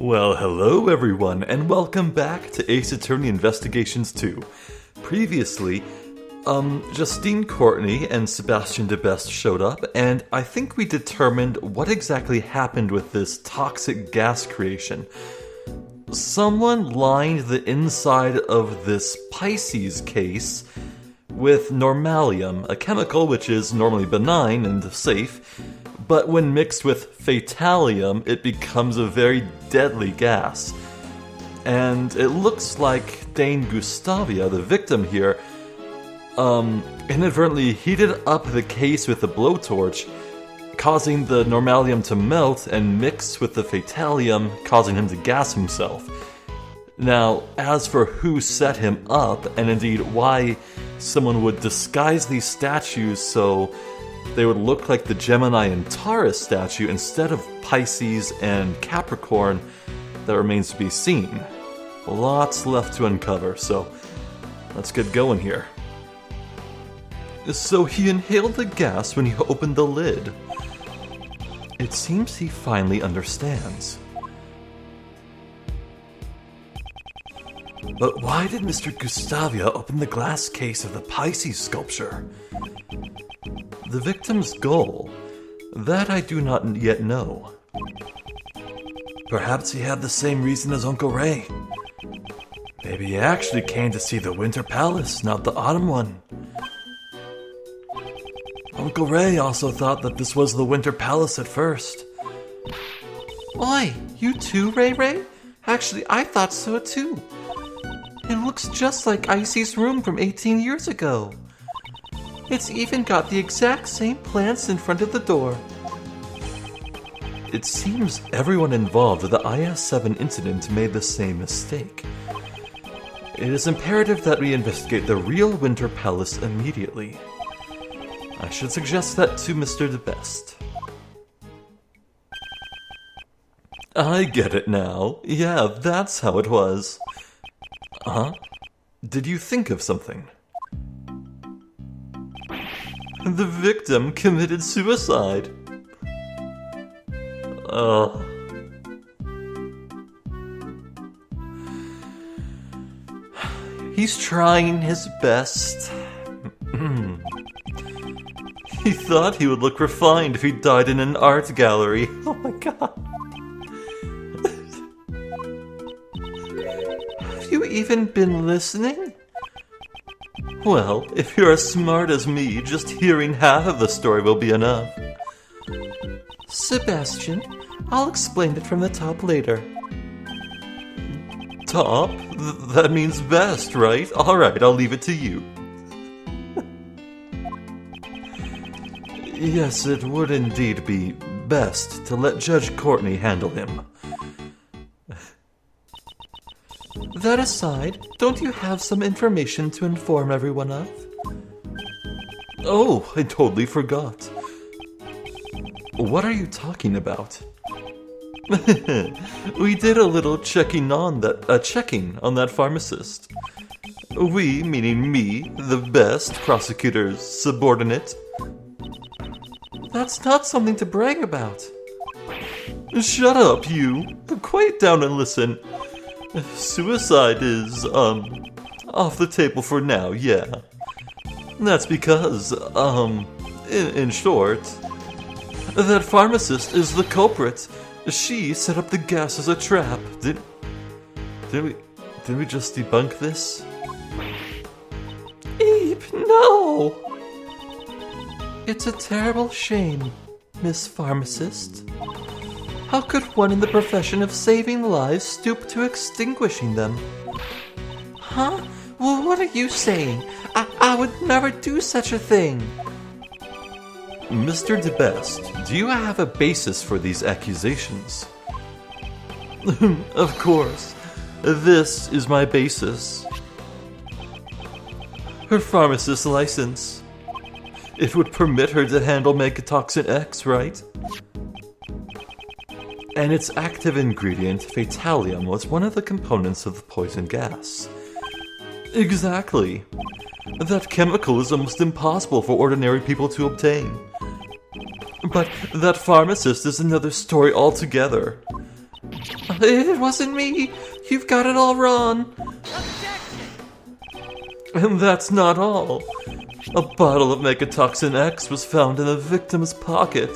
Well, hello everyone, and welcome back to Ace Attorney Investigations 2. Previously, Justine Courtney and Sebastian DeBest showed up, and I think we determined what exactly happened with this toxic gas creation. Someone lined the inside of this Pisces case with normalium, a chemical which is normally benign and safe, but when mixed with fatalium, it becomes a very deadly gas. And it looks like Dane Gustavia, the victim here, inadvertently heated up the case with a blowtorch, causing the normalium to melt and mix with the fatalium, causing him to gas himself. Now, as for who set him up, and indeed why someone would disguise these statues so they would look like the Gemini and Taurus statue instead of Pisces and Capricorn, that remains to be seen. Lots left to uncover, so let's get going here. So he inhaled the gas when he opened the lid. It seems he finally understands. But why did Mr. Gustavia open the glass case of the Pisces sculpture? The victim's goal? That I do not yet know. Perhaps he had the same reason as Uncle Ray. Maybe he actually came to see the Winter Palace, not the Autumn one. Uncle Ray also thought that this was the Winter Palace at first. Oi, you too, Ray Ray? Actually, I thought so too. It looks just like Icy's room from 18 years ago. It's even got the exact same plants in front of the door. It seems everyone involved with the IS-7 incident made the same mistake. It is imperative that we investigate the real Winter Palace immediately. I should suggest that to Mr. DeBest. I get it now. Yeah, that's how it was. Huh? Did you think of something? The victim committed suicide. He's trying his best. He thought he would look refined if he died in an art gallery. Oh my god. Have you even been listening? Well, if you're as smart as me, just hearing half of the story will be enough. Sebastian, I'll explain it from the top later. Top? That means best, right? Alright, I'll leave it to you. Yes, it would indeed be best to let Judge Courtney handle him. That aside, don't you have some information to inform everyone of? Oh, I totally forgot. What are you talking about? We did a little checking on that pharmacist. We, meaning me, the best prosecutor's subordinate. That's not something to brag about. Shut up, you. Quiet down and listen. Suicide is, off the table for now, yeah. That's because, in short, that pharmacist is the culprit. She set up the gas as a trap. Did we just debunk this? Eep, no! It's a terrible shame, Miss Pharmacist. How could one in the profession of saving lives stoop to extinguishing them? Huh? Well, what are you saying? I would never do such a thing. Mr. DeBest, do you have a basis for these accusations? Of course. This is my basis. Her pharmacist's license. It would permit her to handle Megatoxin X, right? And its active ingredient, fatalium, was one of the components of the poison gas. Exactly. That chemical is almost impossible for ordinary people to obtain. But that pharmacist is another story altogether. It wasn't me! You've got it all wrong! And that's not all. A bottle of Megatoxin X was found in the victim's pocket.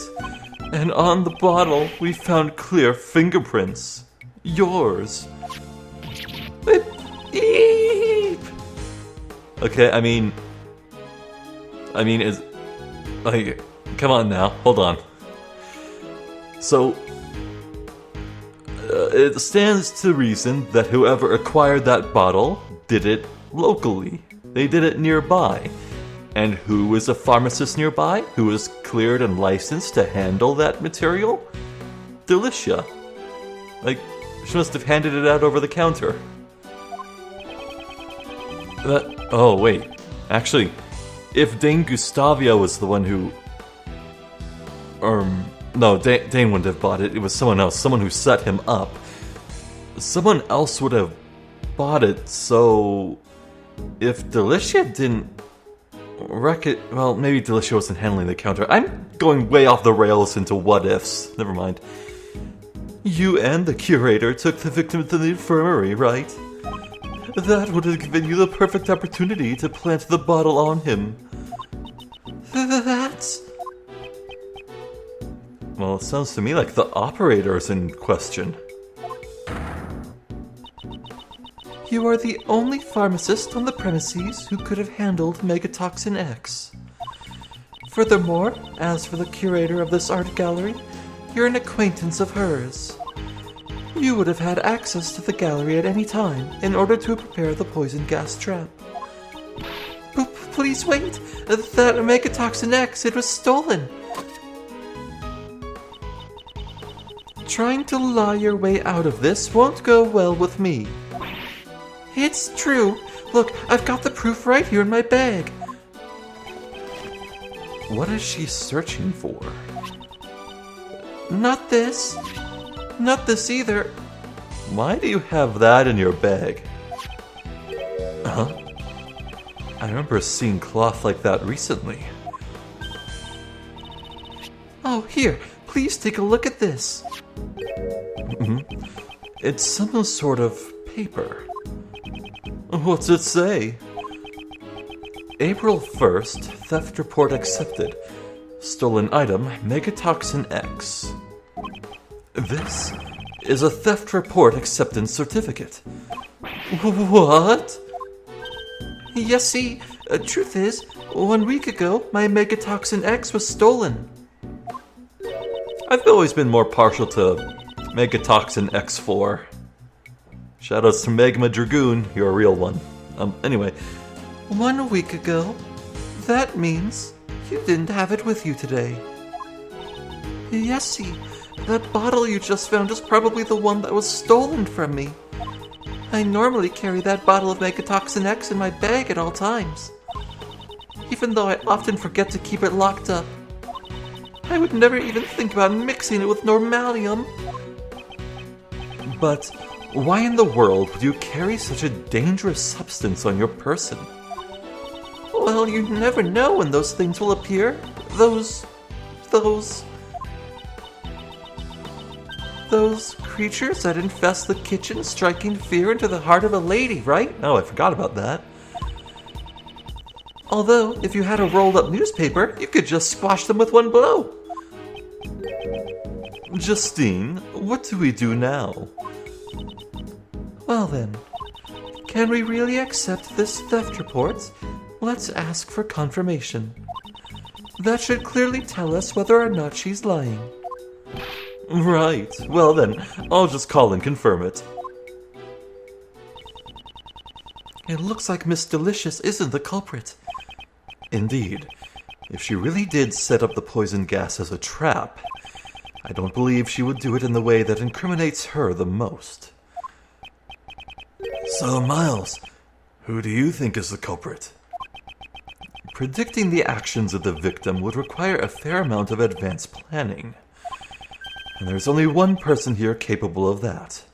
And on the bottle, we found clear fingerprints. Yours. Beep! Okay, I mean, is... Like, come on now, hold on. So, it stands to reason that whoever acquired that bottle did it locally. They did it nearby. And who is a pharmacist nearby who is cleared and licensed to handle that material? Delicia. Like, she must have handed it out over the counter. Oh, wait. Actually, if Dane Gustavia was the one who... No, Dane wouldn't have bought it. It was someone else. Someone who set him up. Someone else would have bought it, so... If Delicia didn't... Well, maybe Delicia wasn't handling the counter. I'm going way off the rails into what-ifs. Never mind. You and the curator took the victim to the infirmary, right? That would have given you the perfect opportunity to plant the bottle on him. That's... Well, it sounds to me like the operator's in question. You are the only pharmacist on the premises who could have handled Megatoxin X. Furthermore, as for the curator of this art gallery, you're an acquaintance of hers. You would have had access to the gallery at any time in order to prepare the poison gas trap. Please wait! That Megatoxin X, it was stolen! Trying to lie your way out of this won't go well with me. It's true. Look, I've got the proof right here in my bag. What is she searching for? Not this. Not this either. Why do you have that in your bag? Huh? I remember seeing cloth like that recently. Oh, here. Please take a look at this. It's some sort of paper. What's it say? April 1st, theft report accepted. Stolen item, Megatoxin X. This is a theft report acceptance certificate. What? Yes, see, truth is, 1 week ago, my Megatoxin X was stolen. I've always been more partial to Megatoxin X4. Shoutouts to Magma Dragoon, you're a real one. Anyway. 1 week ago? That means you didn't have it with you today. Yes, see, that bottle you just found is probably the one that was stolen from me. I normally carry that bottle of Megatoxin X in my bag at all times, even though I often forget to keep it locked up. I would never even think about mixing it with Normalium. But why in the world would you carry such a dangerous substance on your person? Well, you never know when those things will appear. Those creatures that infest the kitchen, striking fear into the heart of a lady, right? Oh, I forgot about that. Although, if you had a rolled-up newspaper, you could just squash them with one blow. Justine, what do we do now? Well then, can we really accept this theft report? Let's ask for confirmation. That should clearly tell us whether or not she's lying. Right, well then, I'll just call and confirm it. It looks like Miss Delicious isn't the culprit. Indeed, if she really did set up the poison gas as a trap, I don't believe she would do it in the way that incriminates her the most. So, Miles, who do you think is the culprit? Predicting the actions of the victim would require a fair amount of advanced planning. And there's only one person here capable of that.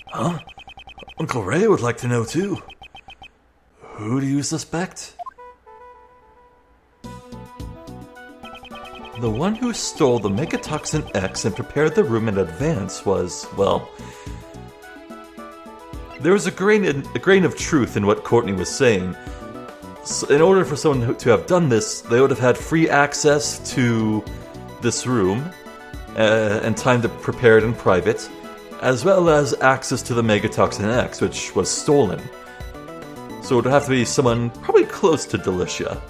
Huh? Uncle Ray would like to know too. Who do you suspect? The one who stole the Megatoxin X and prepared the room in advance was, well... There was a grain of truth in what Courtney was saying. So in order for someone to have done this, they would have had free access to this room, and time to prepare it in private, as well as access to the Megatoxin X, which was stolen. So it would have to be someone probably close to Delicia.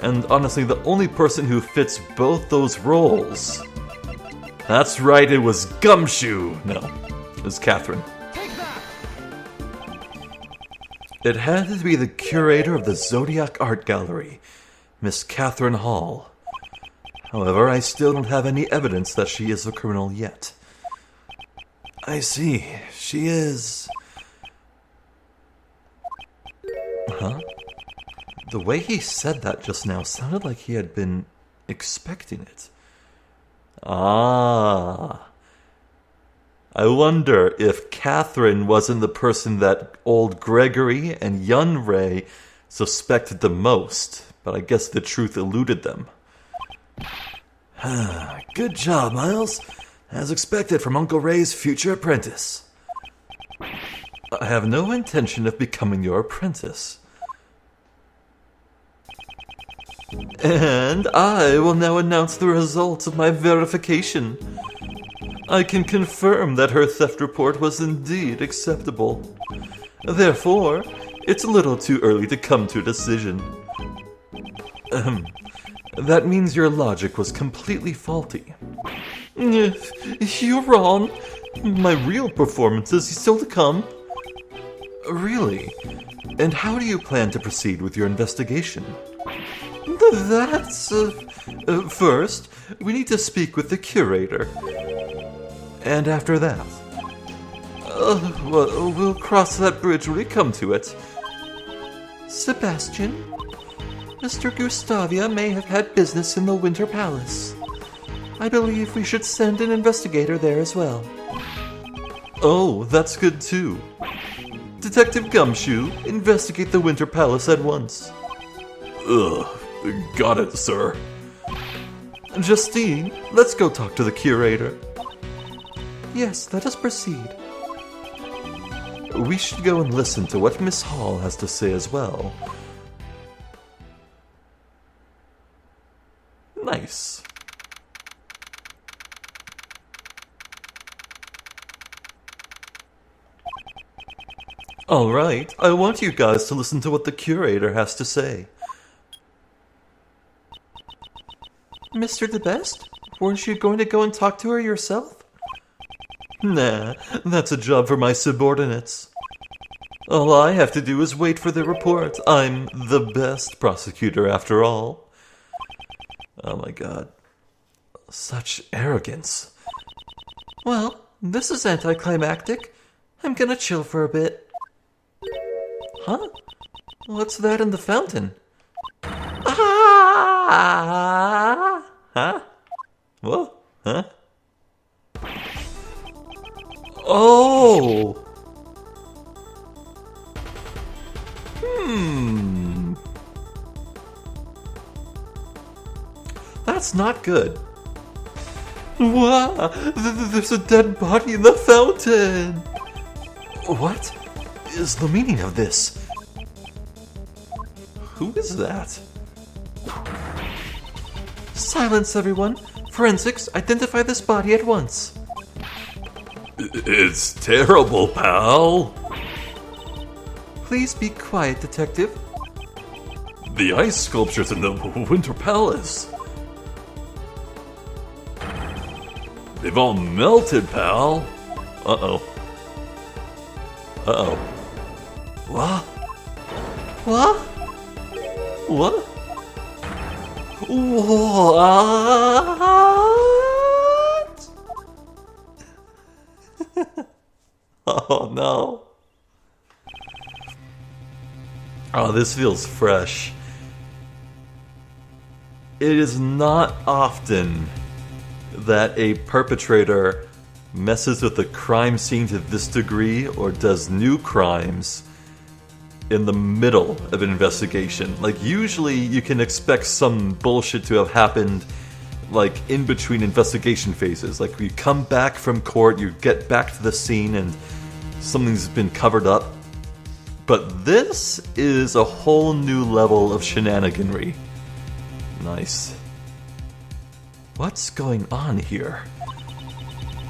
And honestly, the only person who fits both those roles... That's right, it was Gumshoe! No, it was Catherine. It had to be the curator of the Zodiac Art Gallery, Miss Catherine Hall. However, I still don't have any evidence that she is a criminal yet. I see. She is... Huh? The way he said that just now sounded like he had been expecting it. Ah. I wonder if Catherine wasn't the person that old Gregory and young Ray suspected the most, but I guess the truth eluded them. Good job, Miles. As expected from Uncle Ray's future apprentice. I have no intention of becoming your apprentice. And I will now announce the results of my verification. I can confirm that her theft report was indeed acceptable. Therefore, it's a little too early to come to a decision. That means your logic was completely faulty. You're wrong. My real performance is still to come. Really? And how do you plan to proceed with your investigation? That's... first, we need to speak with the curator. And after that? Well, we'll cross that bridge when we come to it. Sebastian? Mr. Gustavia may have had business in the Winter Palace. I believe we should send an investigator there as well. Oh, that's good too. Detective Gumshoe, investigate the Winter Palace at once. Got it, sir. Justine, let's go talk to the curator. Yes, let us proceed. We should go and listen to what Miss Hall has to say as well. Nice. Alright, I want you guys to listen to what the curator has to say. Mr. DeBest, weren't you going to go and talk to her yourself? Nah, that's a job for my subordinates. All I have to do is wait for the report. I'm the best prosecutor after all. Oh my god. Such arrogance. Well, this is anticlimactic. I'm gonna chill for a bit. Huh? What's that in the fountain? Ah! Huh? Whoa? Huh? Oh! That's not good. Wow! There's a dead body in the fountain! What is the meaning of this? Who is that? Silence, everyone! Forensics, identify this body at once. It's terrible, pal. Please be quiet, detective. The ice sculptures in the Winter Palace. They've all melted, pal. Uh-oh. Uh-oh. What? What? What? What? Oh no. Oh, this feels fresh. It is not often that a perpetrator messes with the crime scene to this degree or does new crimes in the middle of an investigation. Like, usually you can expect some bullshit to have happened like in between investigation phases. Like you come back from court, you get back to the scene, and something's been covered up. But this is a whole new level of shenaniganry. Nice. What's going on here?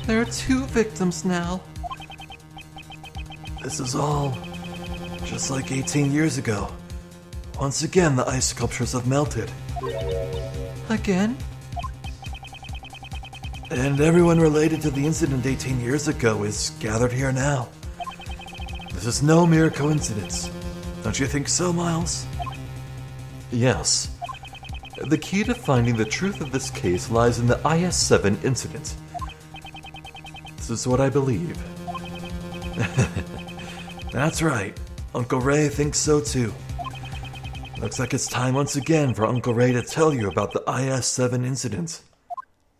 There are 2 victims now. This is all just like 18 years ago. Once again, the ice sculptures have melted. Again? And everyone related to the incident 18 years ago is gathered here now. This is no mere coincidence. Don't you think so, Miles? Yes. The key to finding the truth of this case lies in the IS-7 incident. This is what I believe. That's right. Uncle Ray thinks so too. Looks like it's time once again for Uncle Ray to tell you about the IS-7 incident.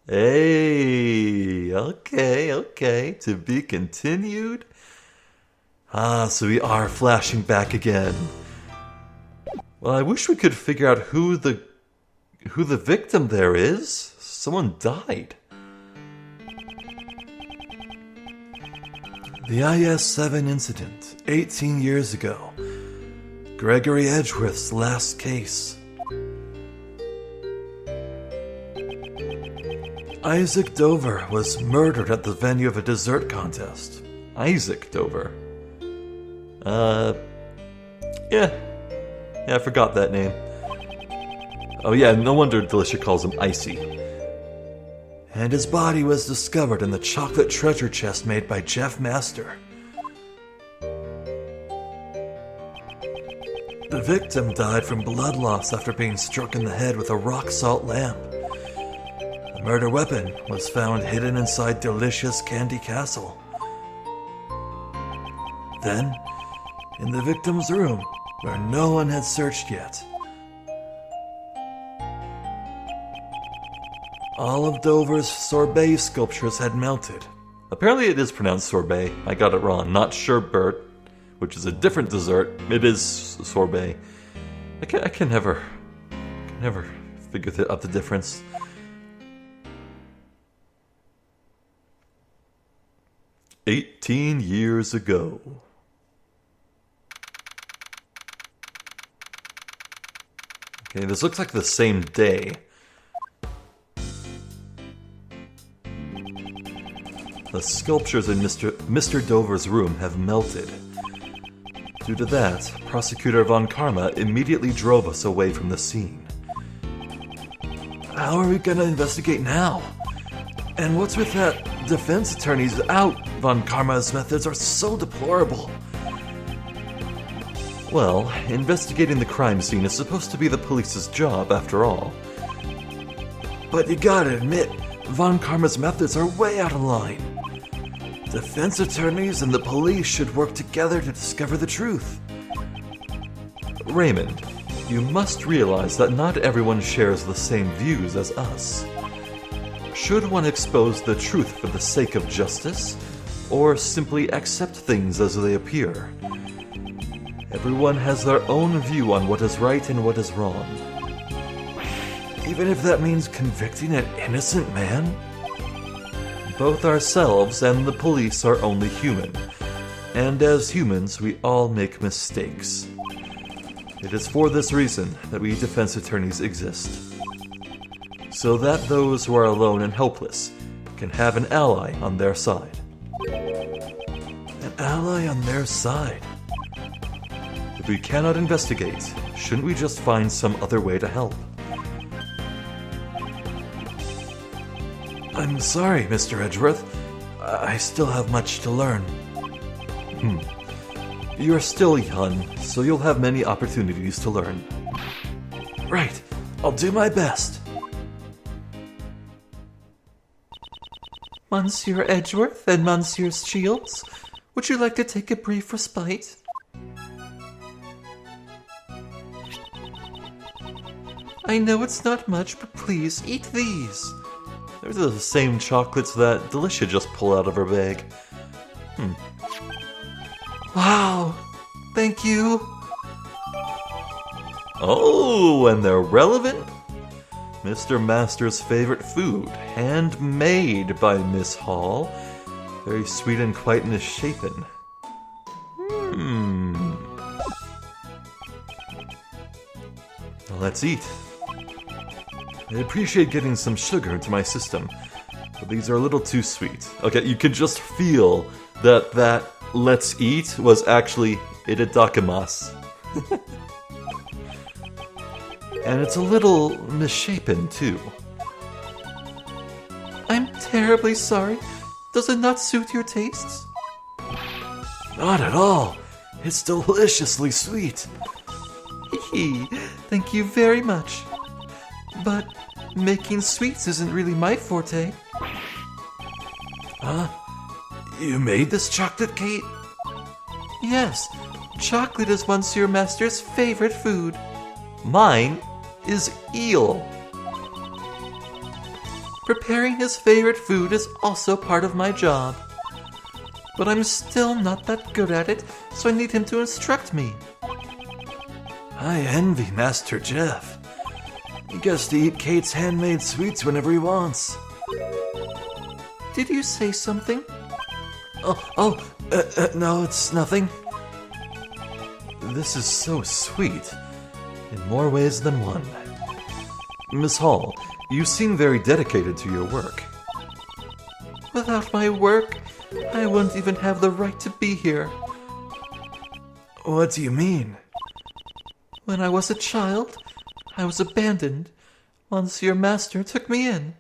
Hey, okay. To be continued? So we are flashing back again. Well, I wish we could figure out who the victim there is. Someone died. The IS-7 incident, 18 years ago. Gregory Edgeworth's last case. Isaac Dover was murdered at the venue of a dessert contest. Isaac Dover. Yeah, I forgot that name. Oh yeah, no wonder Delicia calls him Icy. And his body was discovered in the chocolate treasure chest made by Jeff Master. The victim died from blood loss after being struck in the head with a rock salt lamp. The murder weapon was found hidden inside Delicia's Candy Castle. Then, in the victim's room, where no one had searched yet, all of Dover's sorbet sculptures had melted. Apparently it is pronounced sorbet. I got it wrong. Not sherbet, which is a different dessert. It is sorbet. I can never figure out the difference. "18 years ago." Okay, this looks like the same day. The sculptures in Mr. Dover's room have melted. Due to that, Prosecutor Von Karma immediately drove us away from the scene. How are we gonna investigate now? And what's with that defense attorney's out? Von Karma's methods are so deplorable. Well, investigating the crime scene is supposed to be the police's job, after all. But you gotta admit, Von Karma's methods are way out of line. Defense attorneys and the police should work together to discover the truth. Raymond, you must realize that not everyone shares the same views as us. Should one expose the truth for the sake of justice, or simply accept things as they appear? Everyone has their own view on what is right and what is wrong. Even if that means convicting an innocent man? Both ourselves and the police are only human, and as humans we all make mistakes. It is for this reason that we defense attorneys exist. So that those who are alone and helpless can have an ally on their side. An ally on their side? If we cannot investigate, shouldn't we just find some other way to help? I'm sorry, Mr. Edgeworth. I still have much to learn. You're still young, so you'll have many opportunities to learn. Right. I'll do my best. Monsieur Edgeworth and Monsieur Shields, would you like to take a brief respite? I know it's not much, but please eat these. They're the same chocolates that Delicia just pulled out of her bag. Wow, thank you. Oh, and they're relevant? Mr. Master's favorite food, handmade by Miss Hall. Very sweet and quite misshapen. Well, let's eat. I appreciate getting some sugar into my system, but these are a little too sweet. Okay, you can just feel that let's eat was actually itadakimasu. And it's a little misshapen, too. I'm terribly sorry. Does it not suit your tastes? Not at all. It's deliciously sweet. Thank you very much. But making sweets isn't really my forte. Huh? You made this chocolate cake? Yes, chocolate is Monsieur Master's favorite food. Mine is eel. Preparing his favorite food is also part of my job. But I'm still not that good at it, so I need him to instruct me. I envy Master Jeff. He gets to eat Kate's handmade sweets whenever he wants. Did you say something? No, it's nothing. This is so sweet, in more ways than one. Miss Hall, you seem very dedicated to your work. Without my work, I wouldn't even have the right to be here. What do you mean? When I was a child, I was abandoned. Monsieur Master took me in.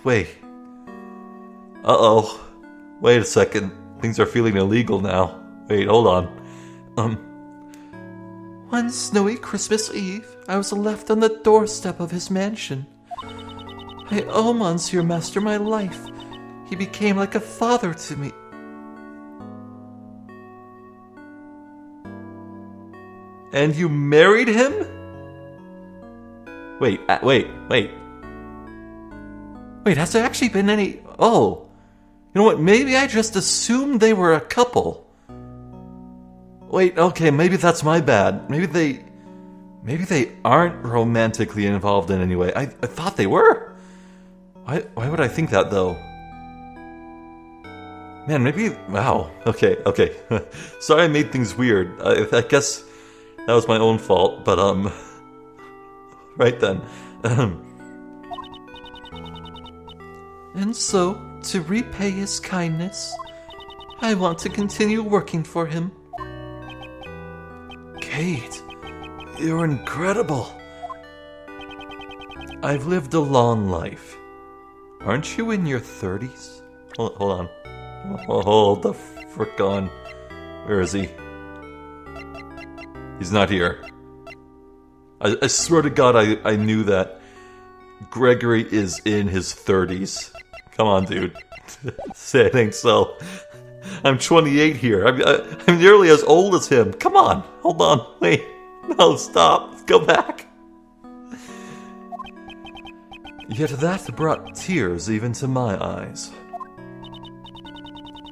Wait. Uh-oh. Wait a second. Things are feeling illegal now. Wait, hold on. One snowy Christmas Eve, I was left on the doorstep of his mansion. I owe Monsieur Master my life. He became like a father to me. And you married him? Wait, has there actually been any... Oh, you know what, maybe I just assumed they were a couple. Wait, okay, maybe that's my bad. Maybe they aren't romantically involved in any way. I thought they were. Why would I think that, though? Man, maybe... Wow, okay. Sorry I made things weird. I guess that was my own fault, but, right then. And so, to repay his kindness, I want to continue working for him. Kate, you're incredible. I've lived a long life. Aren't you in your 30s? Hold on. Hold the frick on. Where is he? He's not here. I swear to God, I knew that. Gregory is in his 30s. Come on, dude. Say I think so. I'm 28 here. I'm nearly as old as him. Come on. Hold on. Wait. No, stop. Go back. Yet that brought tears even to my eyes.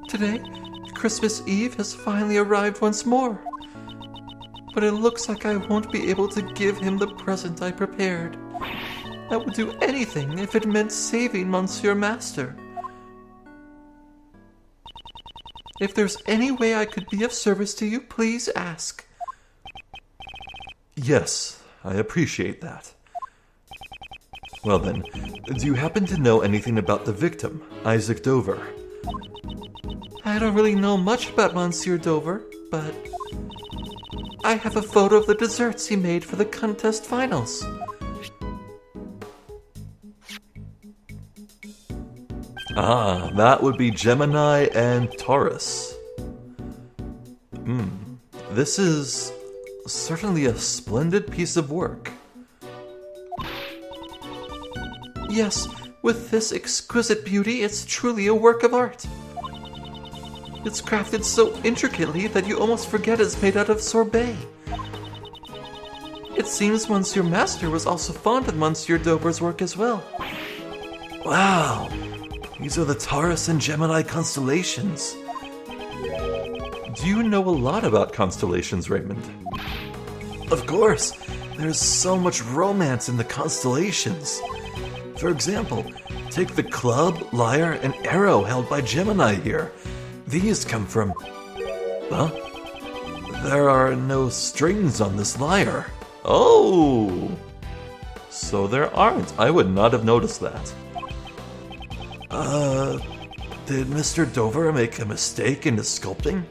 Today, Christmas Eve has finally arrived once more. But it looks like I won't be able to give him the present I prepared. I would do anything if it meant saving Monsieur Master. If there's any way I could be of service to you, please ask. Yes, I appreciate that. Well then, do you happen to know anything about the victim, Isaac Dover? I don't really know much about Monsieur Dover, but I have a photo of the desserts he made for the contest finals. Ah, that would be Gemini and Taurus. This is certainly a splendid piece of work. Yes, with this exquisite beauty, it's truly a work of art. It's crafted so intricately that you almost forget it's made out of sorbet. It seems Monsieur Master was also fond of Monsieur Dover's work as well. Wow, these are the Taurus and Gemini constellations. Do you know a lot about constellations, Raymond? Of course. There's so much romance in the constellations. For example, take the club, lyre, and arrow held by Gemini here. These come from... Huh? There are no strings on this lyre. Oh! So there aren't. I would not have noticed that. Did Mr. Dover make a mistake in his sculpting?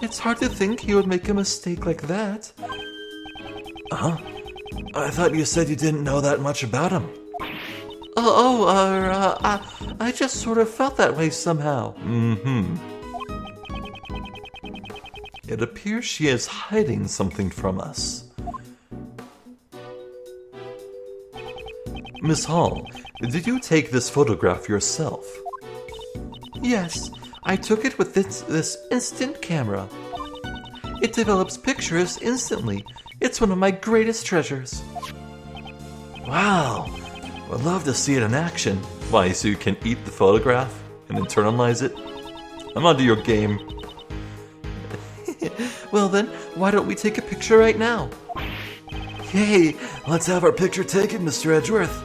It's hard to think he would make a mistake like that. Huh? I thought you said you didn't know that much about him. I just sort of felt that way somehow. It appears she is hiding something from us. Miss Hall, did you take this photograph yourself? Yes, I took it with this instant camera. It develops pictures instantly. It's one of my greatest treasures. Wow, I'd love to see it in action. Why, so you can eat the photograph and internalize it? I'm onto your game. Well then, why don't we take a picture right now? Yay, let's have our picture taken, Mr. Edgeworth.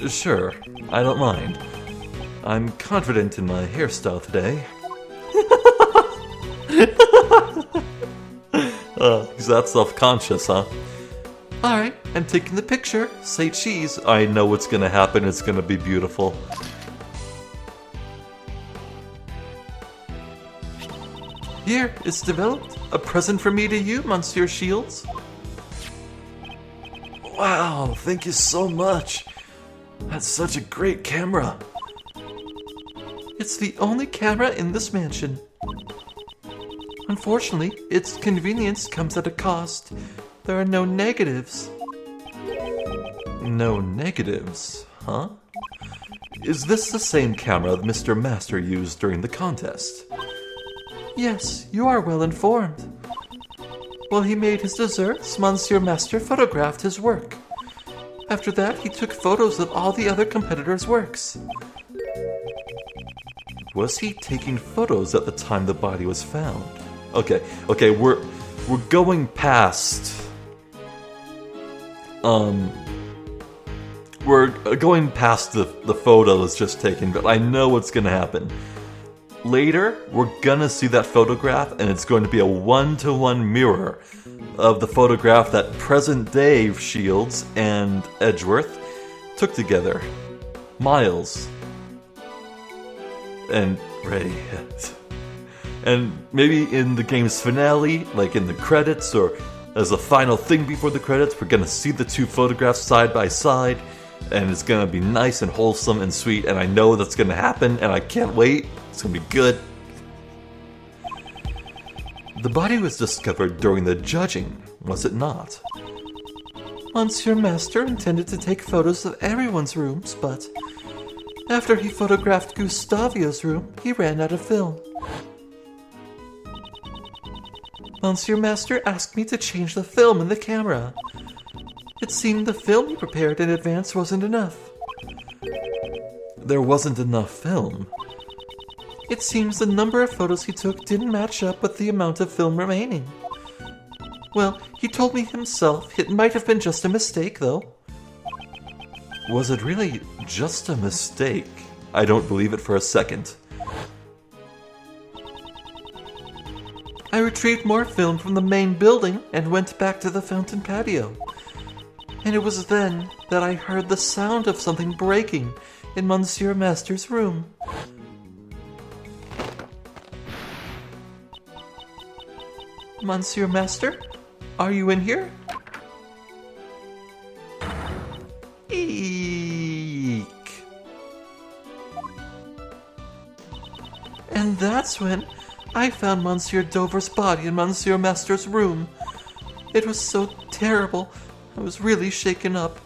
Sure, I don't mind. I'm confident in my hairstyle today. He's that self-conscious, huh? Alright, I'm taking the picture. Say cheese. I know what's gonna happen. It's gonna be beautiful. Here, it's developed. A present from me to you, Monsieur Shields. Wow, thank you so much. That's such a great camera. It's the only camera in this mansion. Unfortunately, its convenience comes at a cost. There are no negatives. No negatives, huh? Is this the same camera Mr. Master used during the contest? Yes, you are well informed. While he made his desserts, Monsieur Master photographed his work. After that, he took photos of all the other competitors' works. Was he taking photos at the time the body was found? Okay, we're going past... We're going past the photos just taken, but I know what's gonna happen. Later, we're gonna see that photograph, and it's going to be a one-to-one mirror of the photograph that present-day Shields and Edgeworth took together. Miles and Ray. And maybe in the game's finale, like in the credits, or as a final thing before the credits, we're gonna see the two photographs side by side, and it's gonna be nice and wholesome and sweet, and I know that's gonna happen, and I can't wait. It's gonna be good. The body was discovered during the judging, was it not? Monsieur Master intended to take photos of everyone's rooms, but after he photographed Gustavio's room, he ran out of film. Monsieur Master asked me to change the film in the camera. It seemed the film he prepared in advance wasn't enough. There wasn't enough film? It seems the number of photos he took didn't match up with the amount of film remaining. Well, he told me himself it might have been just a mistake, though. Was it really just a mistake? I don't believe it for a second. I retrieved more film from the main building and went back to the fountain patio. And it was then that I heard the sound of something breaking in Monsieur Master's room. Monsieur Master, are you in here? Eek. And that's when I found Monsieur Dover's body in Monsieur Master's room. It was so terrible, I was really shaken up.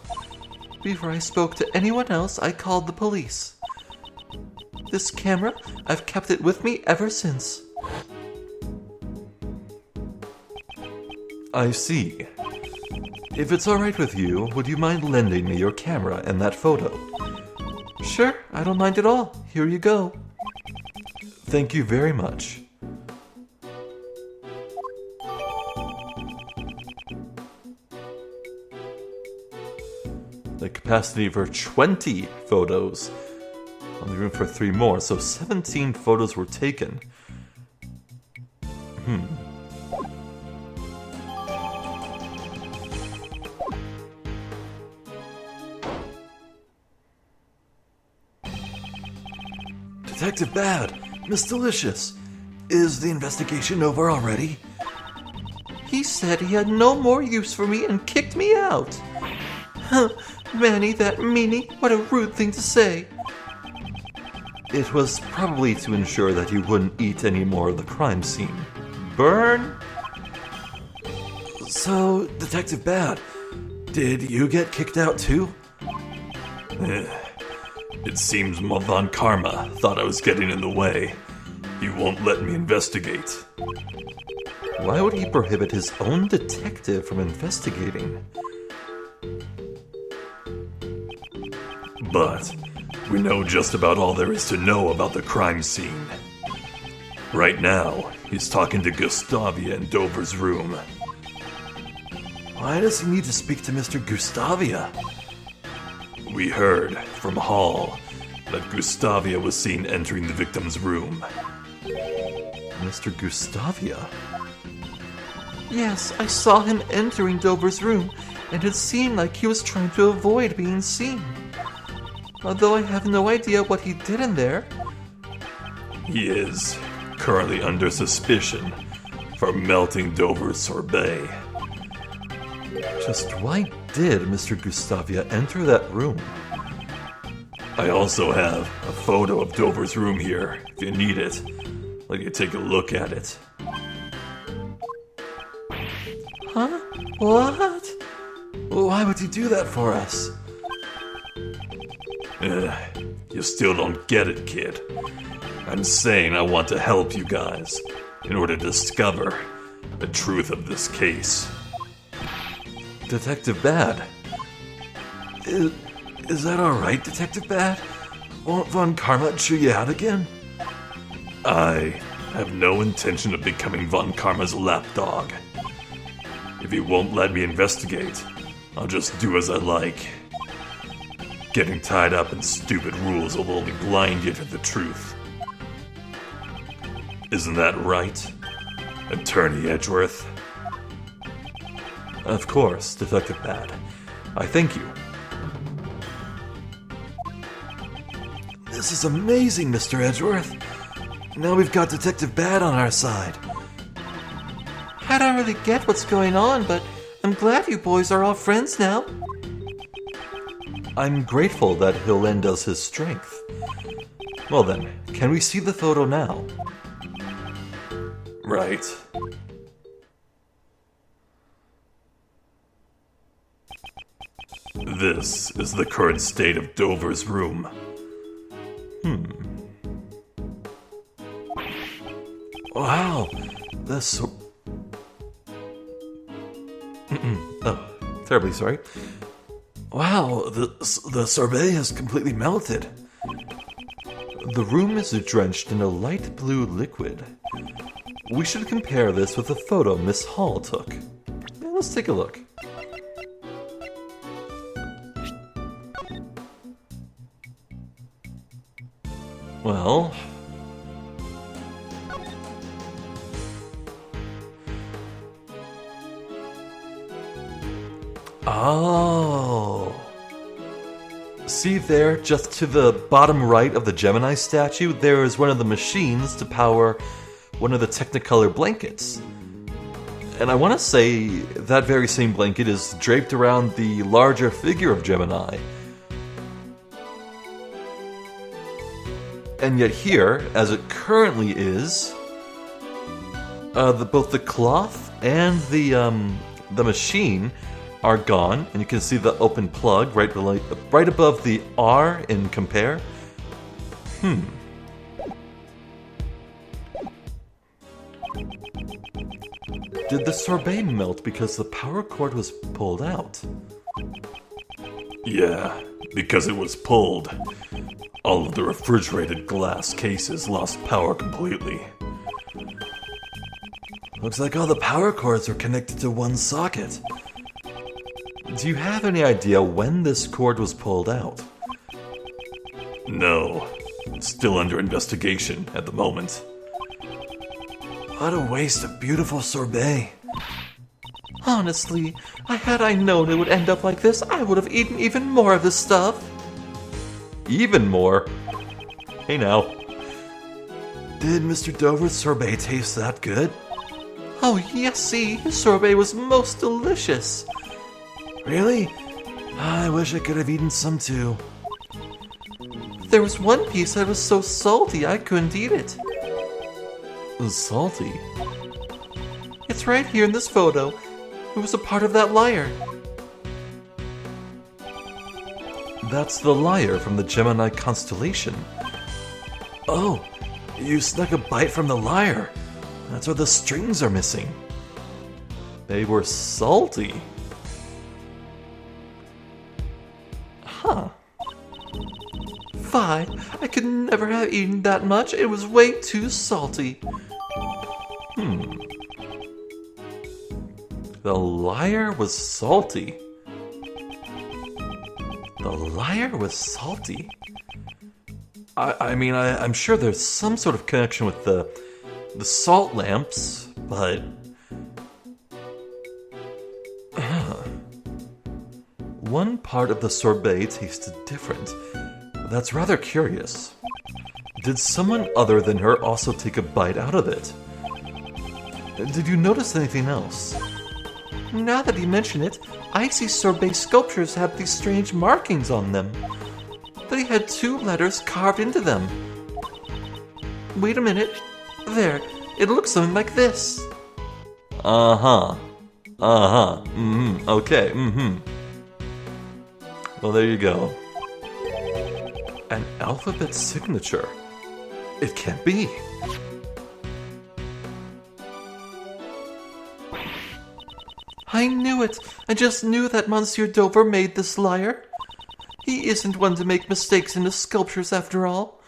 Before I spoke to anyone else, I called the police. This camera, I've kept it with me ever since. I see. If it's alright with you, would you mind lending me your camera and that photo? Sure, I don't mind at all. Here you go. Thank you very much. The capacity for 20 photos. Only room for 3 more, so 17 photos were taken. Detective Bad, Miss Delicious, is the investigation over already? He said he had no more use for me and kicked me out. Huh, Manny, that meanie, what a rude thing to say. It was probably to ensure that you wouldn't eat any more of the crime scene. Burn? So, Detective Bad, did you get kicked out too? It seems Von Karma thought I was getting in the way. He won't let me investigate. Why would he prohibit his own detective from investigating? But we know just about all there is to know about the crime scene. Right now, he's talking to Gustavia in Dover's room. Why does he need to speak to Mr. Gustavia? We heard from Hall that Gustavia was seen entering the victim's room. Mr. Gustavia? Yes, I saw him entering Dover's room, and it seemed like he was trying to avoid being seen. Although I have no idea what he did in there. He is currently under suspicion for melting Dover's sorbet. Just why did Mr. Gustavia enter that room? I also have a photo of Dover's room here, if you need it. Let you take a look at it. Huh? What? Why would he do that for us? You still don't get it, kid. I'm saying I want to help you guys in order to discover the truth of this case. Detective Bad. Is that alright, Detective Bad? Won't Von Karma chew you out again? I have no intention of becoming Von Karma's lapdog. If he won't let me investigate, I'll just do as I like. Getting tied up in stupid rules will only blind you to the truth. Isn't that right, Attorney Edgeworth? Of course, Detective Bad. I thank you. This is amazing, Mr. Edgeworth. Now we've got Detective Bad on our side. I don't really get what's going on, but I'm glad you boys are all friends now. I'm grateful that he'll lend us his strength. Well then, can we see the photo now? Right. This is the current state of Dover's room. Wow, this... oh, terribly sorry. Wow, the sorbet has completely melted. The room is drenched in a light blue liquid. We should compare this with the photo Miss Hall took. Yeah, let's take a look. Well... Oh. See there, just to the bottom right of the Gemini statue, there is one of the machines to power one of the Technicolor blankets. And I want to say that very same blanket is draped around the larger figure of Gemini. And yet here, as it currently is, both the cloth and the machine are gone, and you can see the open plug right above the R in compare. Did the sorbet melt because the power cord was pulled out? Yeah, because it was pulled. All of the refrigerated glass cases lost power completely. Looks like all the power cords are connected to one socket. Do you have any idea when this cord was pulled out? No. It's still under investigation at the moment. What a waste of beautiful sorbet. Honestly, had I known it would end up like this, I would have eaten even more of this stuff. Even more? Hey now. Did Mr. Dover's sorbet taste that good? Oh yes, see, his sorbet was most delicious. Really? I wish I could have eaten some too. There was one piece that was so salty I couldn't eat it. Salty? It's right here in this photo. It was a part of that lyre. That's the lyre from the Gemini constellation. Oh, you snuck a bite from the lyre. That's where the strings are missing. They were salty. Huh. Fie, I could never have eaten that much. It was way too salty. The lyre was salty. The lyre was salty? I'm sure there's some sort of connection with the salt lamps, but... One part of the sorbet tasted different. That's rather curious. Did someone other than her also take a bite out of it? Did you notice anything else? Now that you mention it, I see sorbet sculptures have these strange markings on them. They had 2 letters carved into them. Wait a minute. There, it looks something like this. Okay, Well, there you go. An alphabet signature. It can't be. I knew it! I just knew that Monsieur Dover made this lyre. He isn't one to make mistakes in his sculptures after all.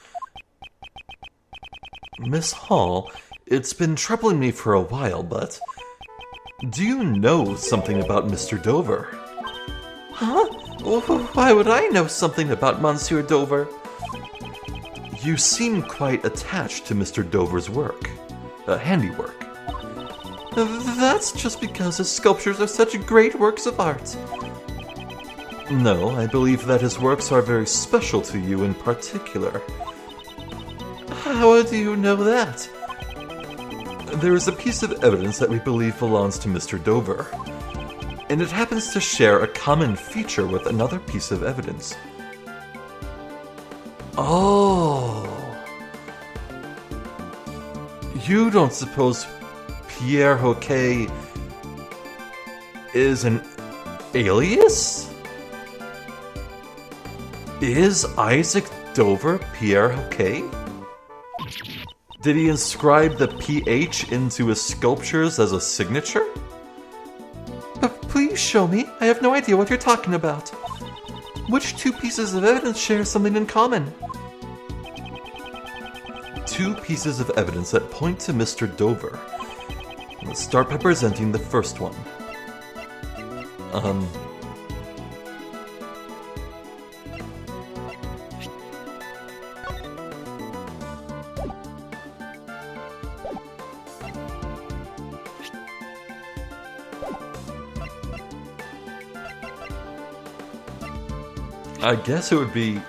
Miss Hall, it's been troubling me for a while, but... do you know something about Mr. Dover? Huh? Why would I know something about Monsieur Dover? You seem quite attached to Mr. Dover's work. Handiwork. That's just because his sculptures are such great works of art. No, I believe that his works are very special to you in particular. How do you know that? There is a piece of evidence that we believe belongs to Mr. Dover, and it happens to share a common feature with another piece of evidence. Oh. You don't suppose Pierre Hoquet is an alias? Is Isaac Dover Pierre Hoquet? Did he inscribe the PH into his sculptures as a signature? But please show me. I have no idea what you're talking about. Which 2 pieces of evidence share something in common? 2 pieces of evidence that point to Mr. Dover. Let's start by presenting the first one. I guess it would be...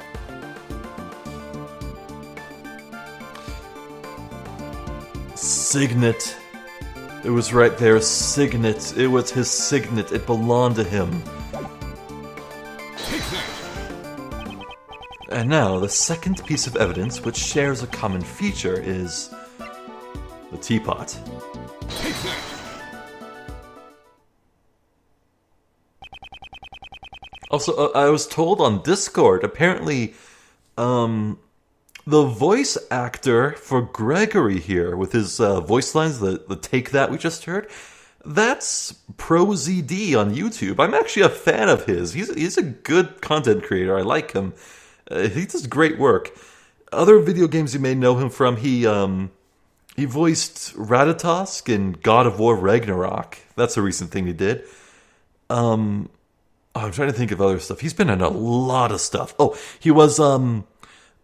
signet. It was right there, signet. It was his signet. It belonged to him. And now, the second piece of evidence, which shares a common feature, is the teapot. Also, I was told on Discord, apparently, the voice actor for Gregory here, with his voice lines, the take that we just heard, that's ProZD on YouTube. I'm actually a fan of his. He's a good content creator. I like him. He does great work. Other video games you may know him from, he voiced Ratatosk in God of War Ragnarok. That's a recent thing he did. I'm trying to think of other stuff. He's been in a lot of stuff. Oh, he was the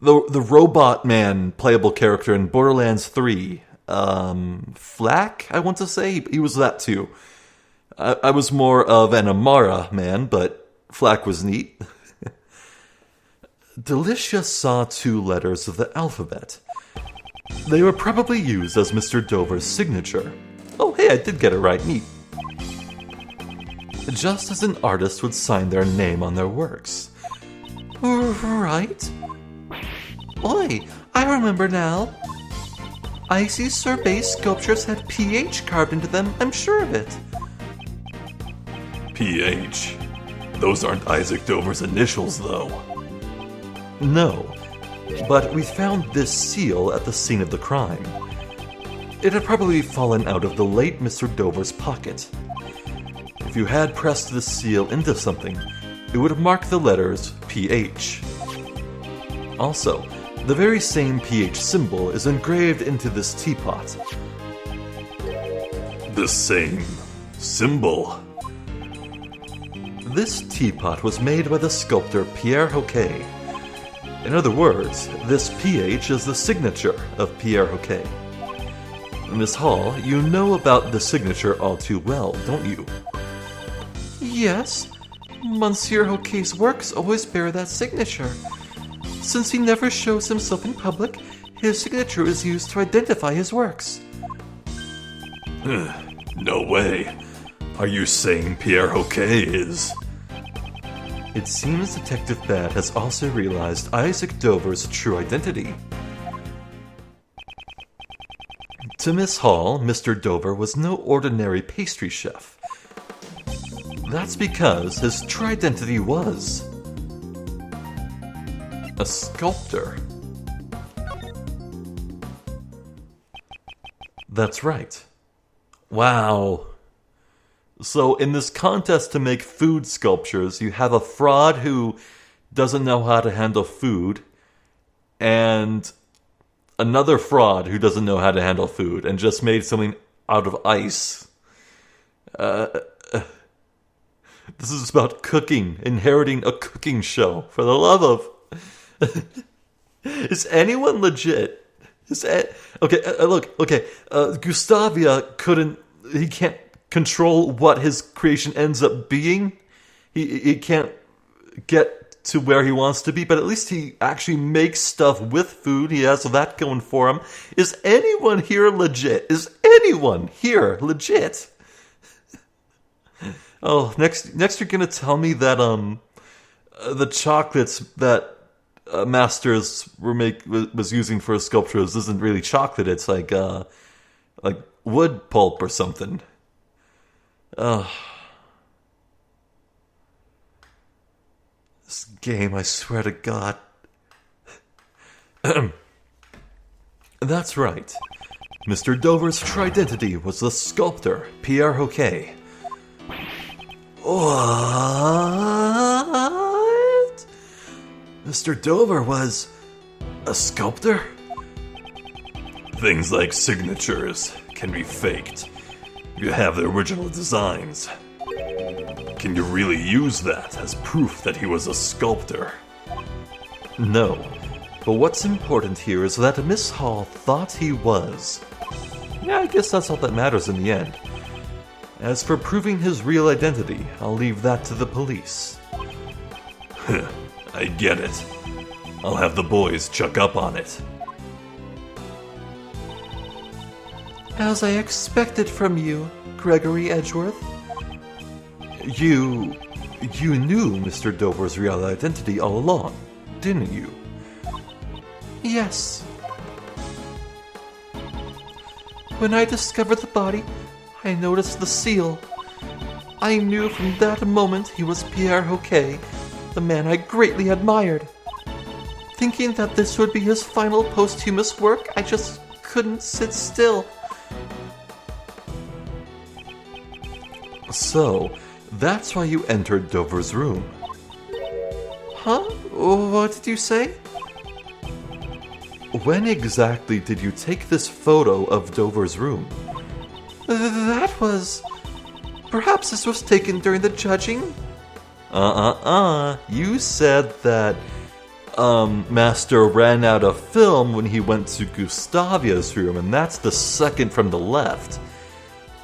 robot man playable character in Borderlands 3. Flack, I want to say. He was that too. I was more of an Amara man, but Flack was neat. Delicia saw 2 letters of the alphabet. They were probably used as Mr. Dover's signature. Oh, hey, I did get it right. Neat. Just as an artist would sign their name on their works. Right? Oi, I remember now. Icy sorbet sculptures had PH carved into them, I'm sure of it. PH? Those aren't Isaac Dover's initials, though. No, but we found this seal at the scene of the crime. It had probably fallen out of the late Mr. Dover's pocket. If you had pressed the seal into something, it would have marked the letters PH. Also, the very same PH symbol is engraved into this teapot. The same symbol? This teapot was made by the sculptor Pierre Hoquet. In other words, this PH is the signature of Pierre Hoquet. Miss Hall, you know about the signature all too well, don't you? Yes. Monsieur Hoquet's works always bear that signature. Since he never shows himself in public, his signature is used to identify his works. No way. Are you saying Pierre Hoquet is... It seems Detective Bad has also realized Isaac Dover's true identity. To Miss Hall, Mr. Dover was no ordinary pastry chef. That's because his true identity was... a sculptor. That's right. Wow. So in this contest to make food sculptures, you have a fraud who doesn't know how to handle food, and another fraud who doesn't know how to handle food and just made something out of ice. This is about cooking, inheriting a cooking show, for the love of... Is anyone legit? Gustavia he can't control what his creation ends up being. He can't get to where he wants to be, but at least he actually makes stuff with food. He has that going for him. Is anyone here legit? Is anyone here legit? Oh, next you're gonna tell me that the chocolates that Masters was using for his sculptures isn't really chocolate. It's like wood pulp or something. This game, I swear to God. That's right. Mr. Dover's true identity was the sculptor, Pierre Hoquet. What? Mr. Dover was a sculptor? Things like signatures can be faked. You have the original designs. Can you really use that as proof that he was a sculptor? No, but what's important here is that Miss Hall thought he was. Yeah, I guess that's all that matters in the end. As for proving his real identity, I'll leave that to the police. I get it. I'll have the boys check up on it. As I expected from you, Gregory Edgeworth. You knew Mr. Dover's real identity all along, didn't you? Yes. When I discovered the body, I noticed the seal. I knew from that moment he was Pierre Hoquet, the man I greatly admired. Thinking that this would be his final posthumous work, I just couldn't sit still. So, that's why you entered Dover's room. Huh? What did you say? When exactly did you take this photo of Dover's room? That was... Perhaps this was taken during the judging? You said that, Master ran out of film when he went to Gustavia's room, and that's the second from the left.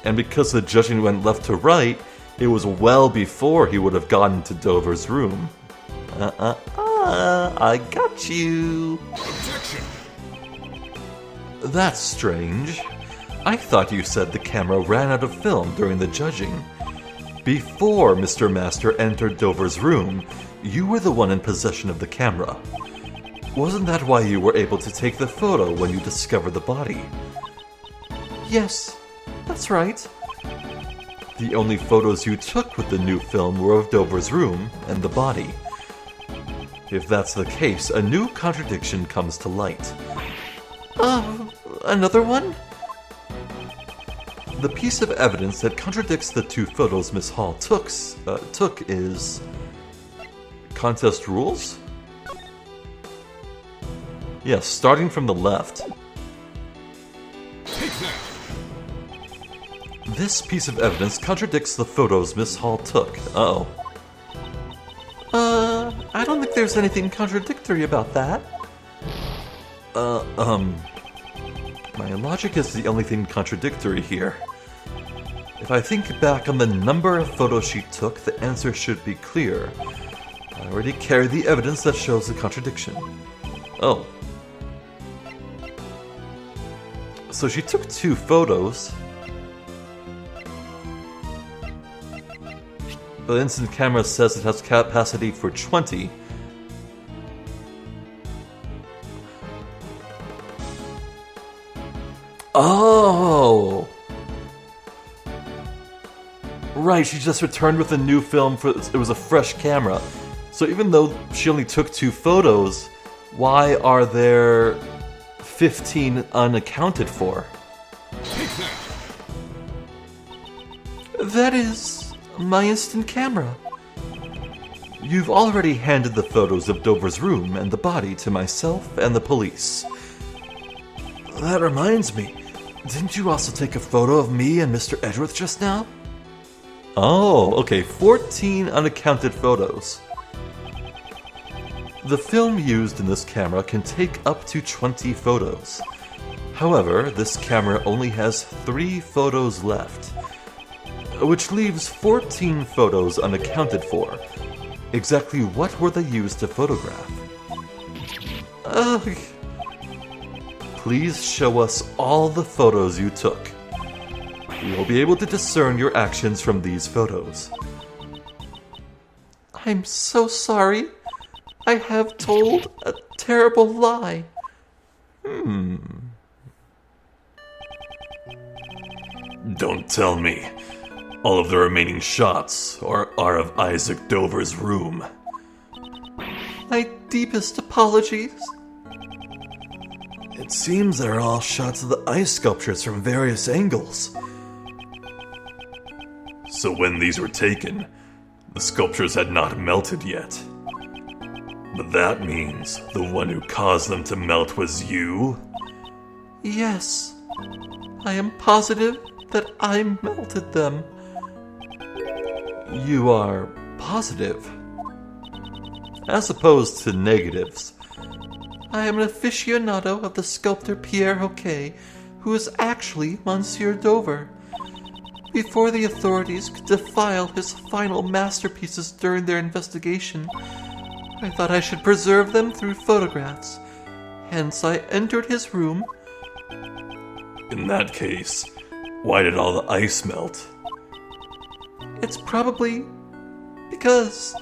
And because the judging went left to right, it was well before he would have gotten to Dover's room. I got you. Objection! That's strange. I thought you said the camera ran out of film during the judging. Before Mr. Master entered Dover's room, you were the one in possession of the camera. Wasn't that why you were able to take the photo when you discovered the body? Yes, that's right. The only photos you took with the new film were of Dover's room and the body. If that's the case, a new contradiction comes to light. Another one? The piece of evidence that contradicts the two photos Miss Hall took is... contest rules? Yes, starting from the left. Take that! This piece of evidence contradicts the photos Miss Hall took. Uh-oh. I don't think there's anything contradictory about that. My logic is the only thing contradictory here. If I think back on the number of photos she took, the answer should be clear. I already carry the evidence that shows the contradiction. Oh. So she took 2 photos. The instant camera says it has capacity for 20. Oh! Right, she just returned with a new film it was a fresh camera. So even though she only took 2 photos, why are there 15 unaccounted for? That is my instant camera. You've already handed the photos of Dover's room and the body to myself and the police. That reminds me, didn't you also take a photo of me and Mr. Edgeworth just now? Oh, okay, 14 unaccounted photos. The film used in this camera can take up to 20 photos. However, this camera only has 3 photos left, which leaves 14 photos unaccounted for. Exactly what were they used to photograph? Please show us all the photos you took. We will be able to discern your actions from these photos. I'm so sorry. I have told a terrible lie. Don't tell me. All of the remaining shots are of Isaac Dover's room. My deepest apologies. It seems they're all shots of the ice sculptures from various angles. So when these were taken, the sculptures had not melted yet. But that means the one who caused them to melt was you? Yes, I am positive that I melted them. You are positive? As opposed to negatives. I am an aficionado of the sculptor Pierre Hoquet, who is actually Monsieur Dover. Before the authorities could defile his final masterpieces during their investigation, I thought I should preserve them through photographs. Hence, I entered his room. In that case, why did all the ice melt? It's probably because,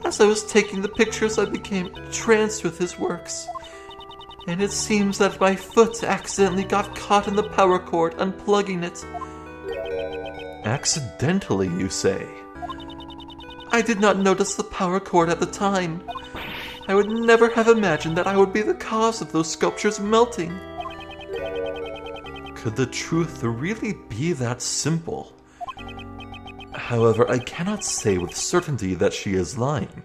as I was taking the pictures, I became entranced with his works. And it seems that my foot accidentally got caught in the power cord, unplugging it. Accidentally, you say? I did not notice the power cord at the time. I would never have imagined that I would be the cause of those sculptures melting. Could the truth really be that simple? However, I cannot say with certainty that she is lying.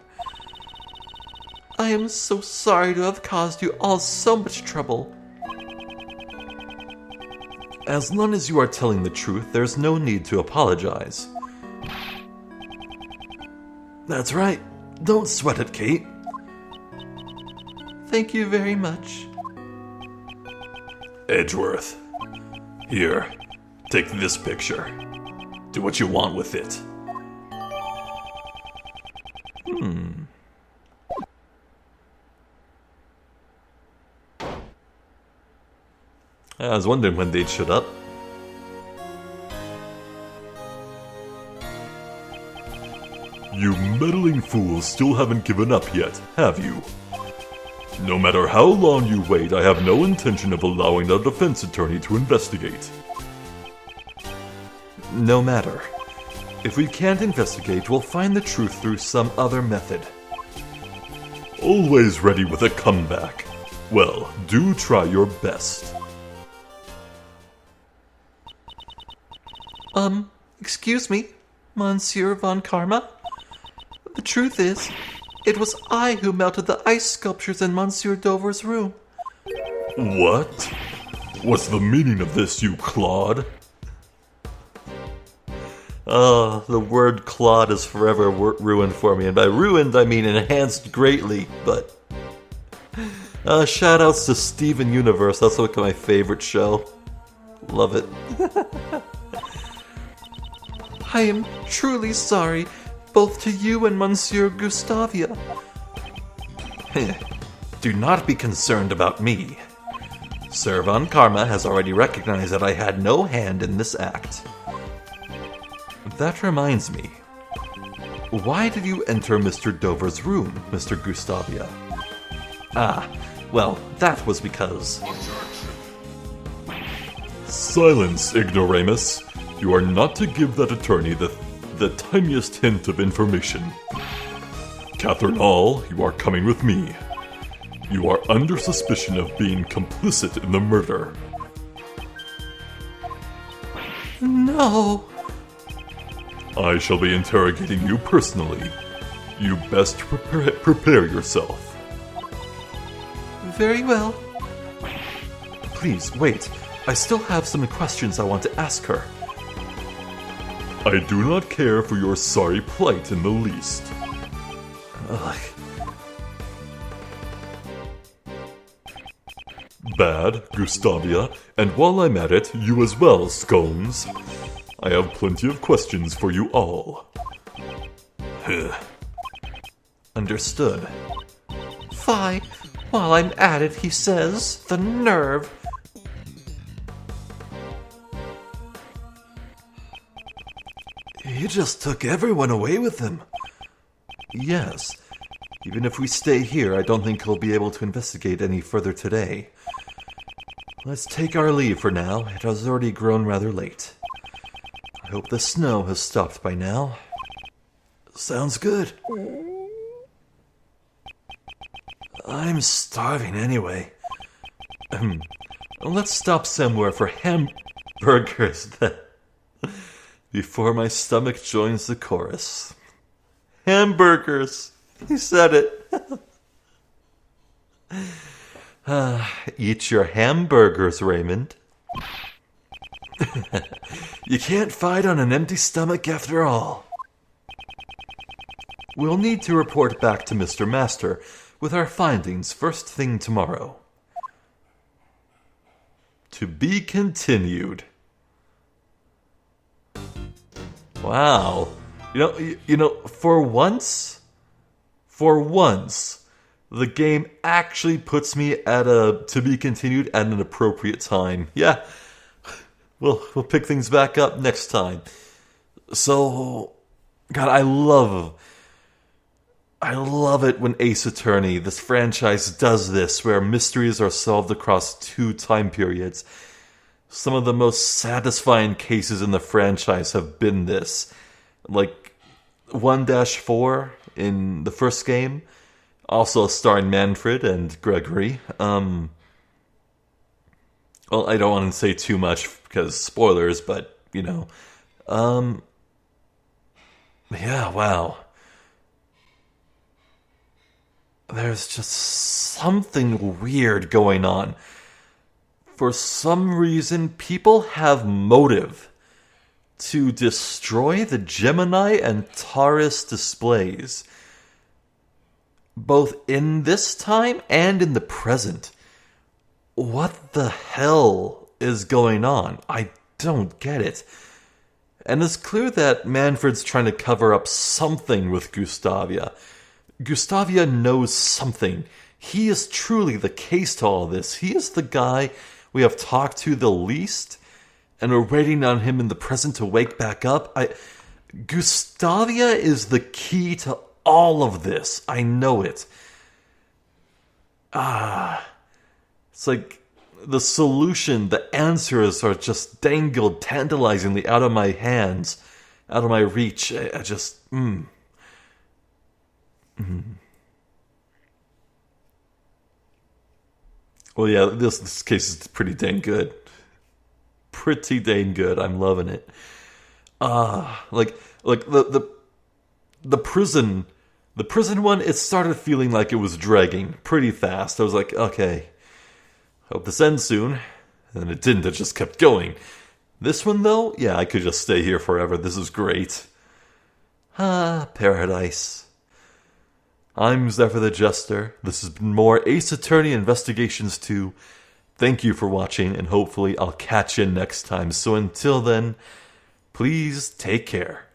I am so sorry to have caused you all so much trouble. As long as you are telling the truth, there's no need to apologize. That's right. Don't sweat it, Kate. Thank you very much. Edgeworth. Here, take this picture. Do what you want with it. I was wondering when they'd shut up. You meddling fools still haven't given up yet, have you? No matter how long you wait, I have no intention of allowing the defense attorney to investigate. No matter. If we can't investigate, we'll find the truth through some other method. Always ready with a comeback. Well, do try your best. Excuse me, Monsieur von Karma? The truth is, it was I who melted the ice sculptures in Monsieur Dover's room. What? What's the meaning of this, you clod? The word clod is forever ruined for me, and by ruined I mean enhanced greatly, but... shoutouts to Steven Universe, that's like my favorite show. Love it. I am truly sorry, both to you and Monsieur Gustavia. Do not be concerned about me. Sir Von Karma has already recognized that I had no hand in this act. That reminds me. Why did you enter Mr. Dover's room, Mr. Gustavia? Well, that was because... Silence, ignoramus. You are not to give that attorney the tiniest hint of information. Catherine Hall, you are coming with me. You are under suspicion of being complicit in the murder. No. I shall be interrogating you personally. You best prepare yourself. Very well. Please, wait. I still have some questions I want to ask her. I do not care for your sorry plight in the least. Ugh. Bad, Gustavia, and while I'm at it, you as well, Scones. I have plenty of questions for you all. Understood. Fie. While I'm at it, he says. The nerve. He just took everyone away with him. Yes. Even if we stay here, I don't think he'll be able to investigate any further today. Let's take our leave for now. It has already grown rather late. I hope the snow has stopped by now. Sounds good. I'm starving anyway. Let's stop somewhere for hamburgers then. Before my stomach joins the chorus. Hamburgers! He said it. Eat your hamburgers, Raymond. You can't fight on an empty stomach after all. We'll need to report back to Mr. Master with our findings first thing tomorrow. To be continued. Wow. You know, for once, the game actually puts me at a to be continued at an appropriate time. Yeah. We'll pick things back up next time. So, God, I love it when Ace Attorney, this franchise, does this, where mysteries are solved across 2 time periods. Some of the most satisfying cases in the franchise have been this. Like 1-4 in the first game, also starring Manfred and Gregory. Well, I don't want to say too much because spoilers, but, you know. Yeah, wow. there's just something weird going on. For some reason, people have motive to destroy the Gemini and Taurus displays, both in this time and in the present. What the hell is going on? I don't get it. And it's clear that Manfred's trying to cover up something with Gustavia. Gustavia knows something. He is truly the case to all this. He is the guy we have talked to the least, and we're waiting on him in the present to wake back up. Gustavia is the key to all of this. I know it. It's like the solution, the answers are just dangled tantalizingly out of my hands, out of my reach. I just, Well, yeah, this case is pretty dang good. Pretty dang good. I'm loving it. Like the prison one, it started feeling like it was dragging pretty fast. I was like, okay, hope this ends soon. And it didn't, it just kept going. This one though, yeah, I could just stay here forever. This is great. Paradise. I'm Zephyr the Jester. This has been more Ace Attorney Investigations 2. Thank you for watching, and hopefully I'll catch you next time. So until then, please take care.